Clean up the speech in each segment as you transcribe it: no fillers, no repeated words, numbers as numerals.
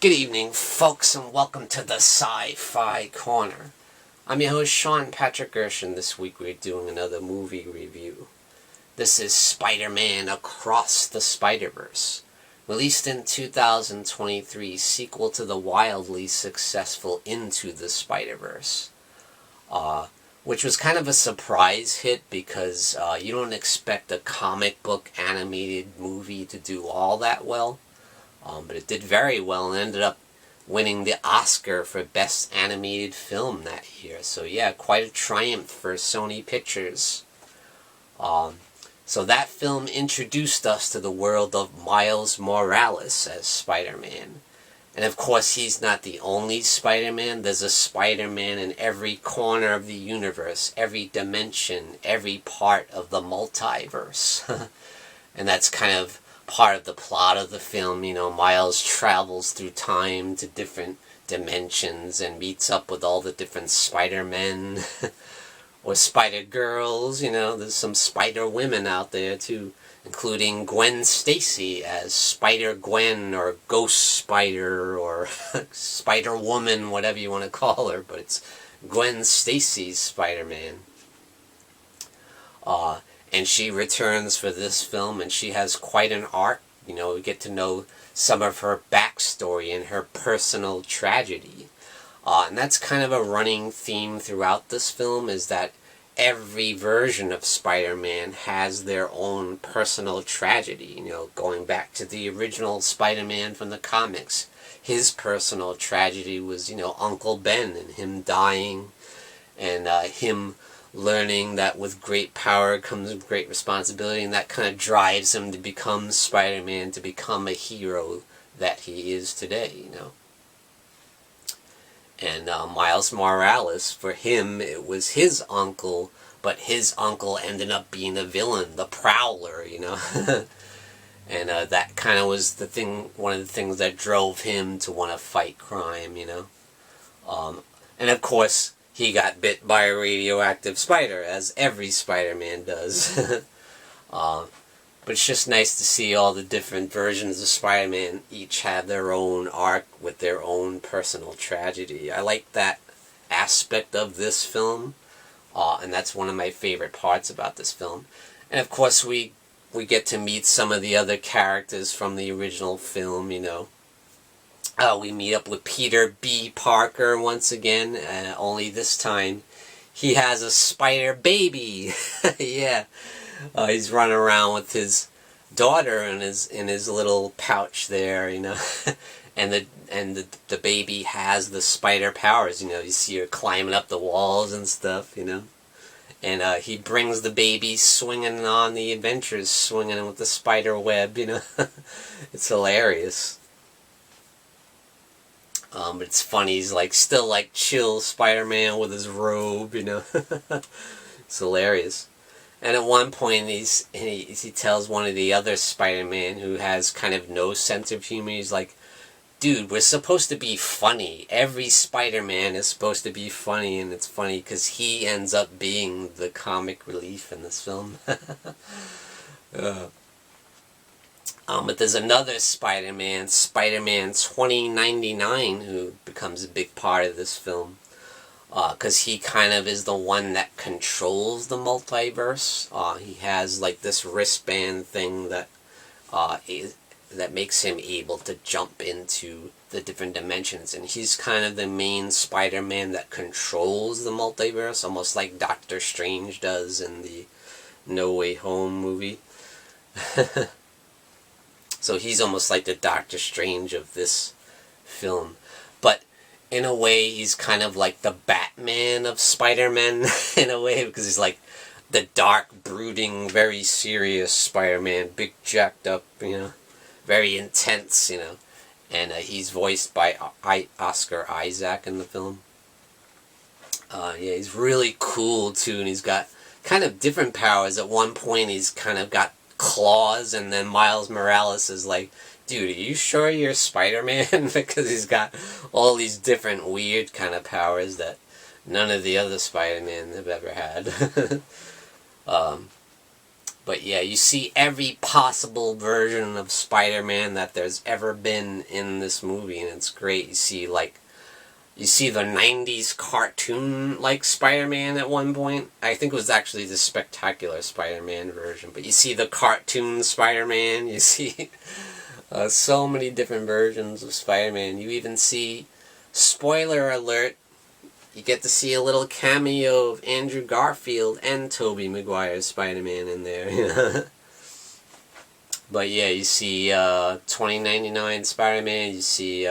Good evening, folks, and welcome to the Sci-Fi Corner. I'm your host, Sean Patrick Erschen. This week we're doing another movie review. This is Spider-Man Across the Spider-Verse, released in 2023, sequel to the wildly successful Into the Spider-Verse, which was kind of a surprise hit because you don't expect a comic book animated movie to do all that well. But it did very well and ended up winning the Oscar for Best Animated Film that year. So yeah, quite a triumph for Sony Pictures. So that film introduced us to the world of Miles Morales as Spider-Man. And of course, he's not the only Spider-Man. There's a Spider-Man in every corner of the universe, every dimension, every part of the multiverse. And that's kind of part of the plot of the film. You know, Miles travels through time to different dimensions and meets up with all the different Spider-Men or Spider-Girls. You know, there's some Spider-Women out there too, including Gwen Stacy as Spider-Gwen or Ghost Spider or Spider-Woman, whatever you want to call her, but it's Gwen Stacy's Spider-Man. And she returns for this film, and she has quite an arc. You know, we get to know some of her backstory and her personal tragedy. And that's kind of a running theme throughout this film, is that every version of Spider-Man has their own personal tragedy. You know, going back to the original Spider-Man from the comics, his personal tragedy was, you know, Uncle Ben and him dying, and him learning that with great power comes great responsibility, and that kind of drives him to become Spider-Man, to become a hero that he is today, you know. And Miles Morales, for him, it was his uncle, but his uncle ended up being a villain, the Prowler, you know. And that kind of was the thing, one of the things that drove him to want to fight crime, you know. And of course, he got bit by a radioactive spider, as every Spider-Man does. But it's just nice to see all the different versions of Spider-Man each have their own arc with their own personal tragedy. I like that aspect of this film, and that's one of my favorite parts about this film. And of course, we get to meet some of the other characters from the original film, you know. We meet up with Peter B. Parker once again, only this time he has a spider baby. Yeah, he's running around with his daughter in his little pouch there, you know, and the baby has the spider powers. You know, you see her climbing up the walls and stuff, you know, and he brings the baby swinging on the adventures, swinging with the spider web, you know. It's hilarious. But it's funny, he's like still like chill Spider-Man with his robe, you know. It's hilarious. And at one point he tells one of the other Spider-Man who has kind of no sense of humor, he's like, dude, we're supposed to be funny. Every Spider-Man is supposed to be funny, and it's funny because he ends up being the comic relief in this film. But there's another Spider-Man, Spider-Man 2099, who becomes a big part of this film. Because he kind of is the one that controls the multiverse. He has like this wristband thing that makes him able to jump into the different dimensions. And he's kind of the main Spider-Man that controls the multiverse, almost like Doctor Strange does in the No Way Home movie. So he's almost like the Doctor Strange of this film. But in a way, he's kind of like the Batman of Spider-Man, in a way, because he's like the dark, brooding, very serious Spider-Man, big jacked up, you know, very intense, you know. And he's voiced by Oscar Isaac in the film. Yeah, he's really cool too, and he's got kind of different powers. At one point, he's kind of got claws, and then Miles Morales is like, dude, are you sure you're Spider-Man? Because he's got all these different weird kind of powers that none of the other Spider-Man have ever had. But yeah, you see every possible version of Spider-Man that there's ever been in this movie, and it's great. You see the 90s cartoon like Spider-Man at one point. I think it was actually the Spectacular Spider-Man version, but you see the cartoon Spider-Man, you see so many different versions of Spider-Man. You even see, spoiler alert, you get to see a little cameo of Andrew Garfield and Tobey Maguire's Spider-Man in there. But yeah, you see 2099 Spider-Man, you see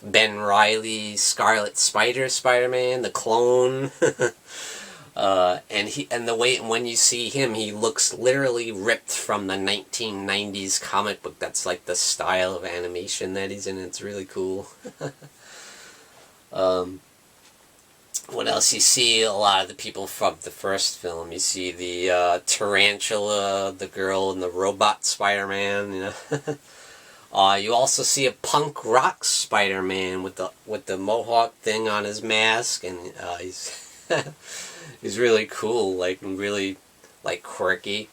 Ben Reilly, Scarlet Spider Spider-Man, the clone. When you see him, he looks literally ripped from the 1990s comic book. That's like the style of animation that he's in. It's really cool. What else? You see a lot of the people from the first film. You see the tarantula, the girl, and the robot Spider-Man. You also see a punk rock Spider-Man with the mohawk thing on his mask, and he's he's really cool, really quirky.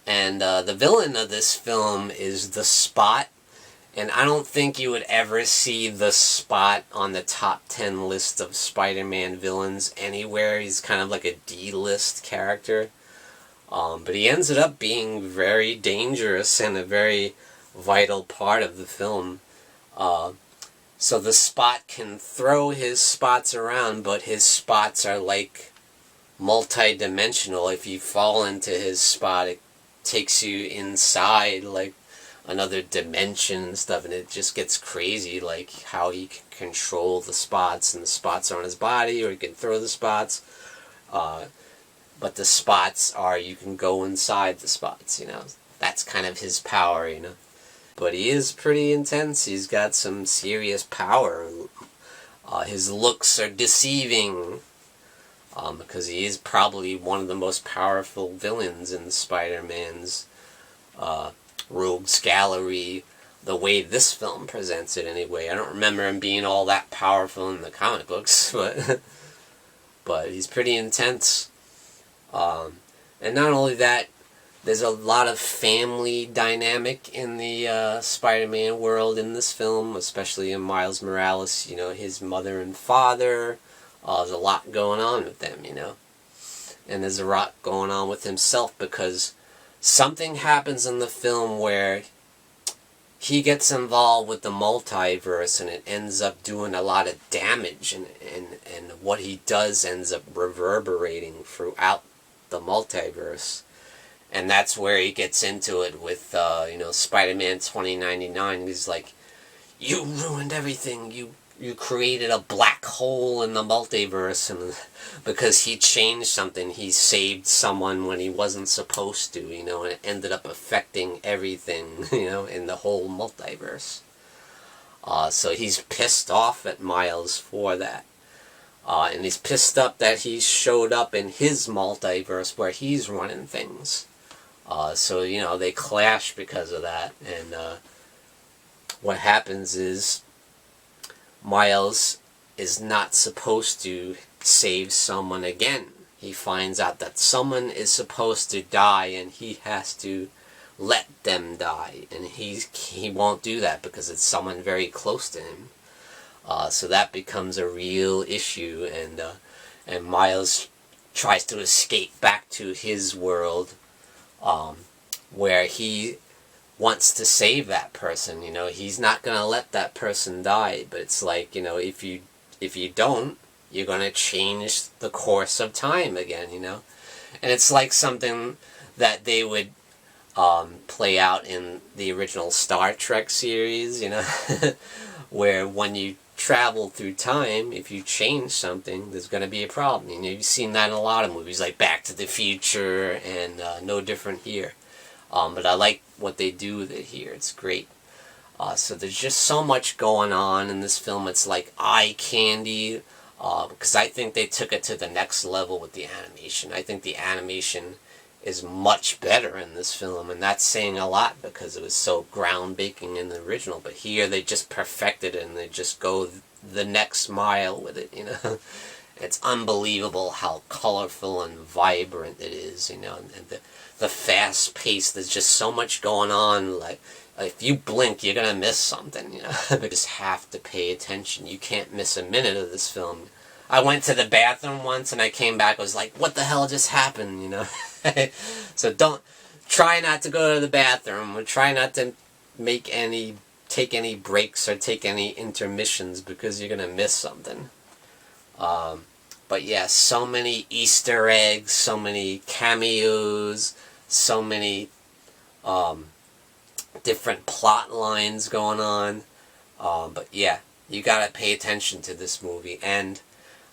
And the villain of this film is the Spot. And I don't think you would ever see the Spot on the top 10 list of Spider-Man villains anywhere. He's kind of like a D-list character. But he ends up being very dangerous and a very vital part of the film. So the Spot can throw his spots around, but his spots are like multi-dimensional. If you fall into his spot, it takes you inside like another dimension and stuff, and it just gets crazy, like how he can control the spots, and the spots are on his body, or he can throw the spots, but the spots are, you can go inside the spots, that's kind of his power, but he is pretty intense. He's got some serious power. His looks are deceiving, because he is probably one of the most powerful villains in Spider-Man's rogues gallery, the way this film presents it anyway. I don't remember him being all that powerful in the comic books, but he's pretty intense. And not only that, there's a lot of family dynamic in the Spider-Man world in this film, especially in Miles Morales. His mother and father, there's a lot going on with them, and there's a lot going on with himself, because something happens in the film where he gets involved with the multiverse, and it ends up doing a lot of damage, and what he does ends up reverberating throughout the multiverse. And that's where he gets into it with, Spider-Man 2099. He's like, you ruined everything, you created a black hole in the multiverse, and because he changed something, he saved someone when he wasn't supposed to, and it ended up affecting everything, in the whole multiverse. So he's pissed off at Miles for that. And he's pissed up that he showed up in his multiverse where he's running things. So, they clash because of that, and what happens is Miles is not supposed to save someone again. He finds out that someone is supposed to die, and he has to let them die, and he won't do that because it's someone very close to him. So that becomes a real issue, and Miles tries to escape back to his world, where he wants to save that person. He's not going to let that person die, but it's like, if you don't, you're going to change the course of time again, and it's like something that they would play out in the original Star Trek series, where when you travel through time, if you change something, there's going to be a problem. You've seen that in a lot of movies, like Back to the Future, and no different here. But I like what they do with it here. It's great. So there's just so much going on in this film. It's like eye candy, because I think they took it to the next level with the animation. I think the animation is much better in this film, and that's saying a lot because it was so groundbreaking in the original. But here they just perfected it, and they just go the next mile with it, It's unbelievable how colorful and vibrant it is, you know, and the fast pace. There's just so much going on. Like, if you blink, you're gonna miss something, you know. You just have to pay attention. You can't miss a minute of this film. I went to the bathroom once and I came back. I was like, "What the hell just happened?" You know. So try not to go to the bathroom, or try not to take any breaks or take any intermissions, because you're gonna miss something. But yeah, so many Easter eggs, so many cameos, so many different plot lines going on. But yeah, you gotta pay attention to this movie. And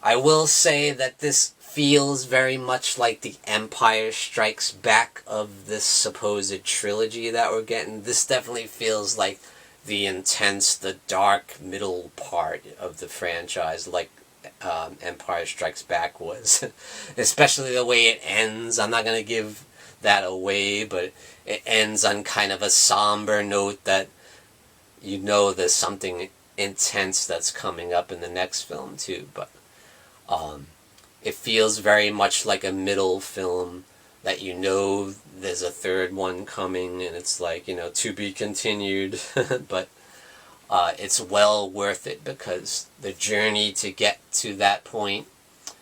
I will say that this feels very much like the Empire Strikes Back of this supposed trilogy that we're getting. This definitely feels like the intense, the dark middle part of the franchise, like Empire Strikes Back was. Especially the way it ends. I'm not going to give that away, but it ends on kind of a somber note that you know there's something intense that's coming up in the next film too. But it feels very much like a middle film that you know there's a third one coming, and it's like, you know, to be continued. But it's well worth it, because the journey to get to that point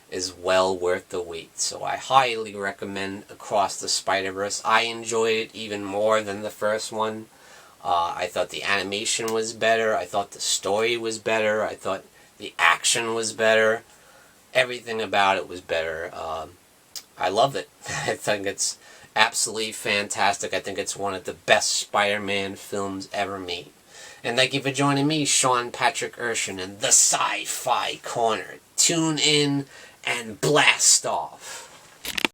is well worth the wait. So I highly recommend Across the Spider-Verse. I enjoyed it even more than the first one. I thought the animation was better. I thought the story was better. I thought the action was better. Everything about it was better. I love it. I think it's absolutely fantastic. I think it's one of the best Spider-Man films ever made. And thank you for joining me, Sean Patrick Erschen, in the Sci-Fi Corner. Tune in and blast off.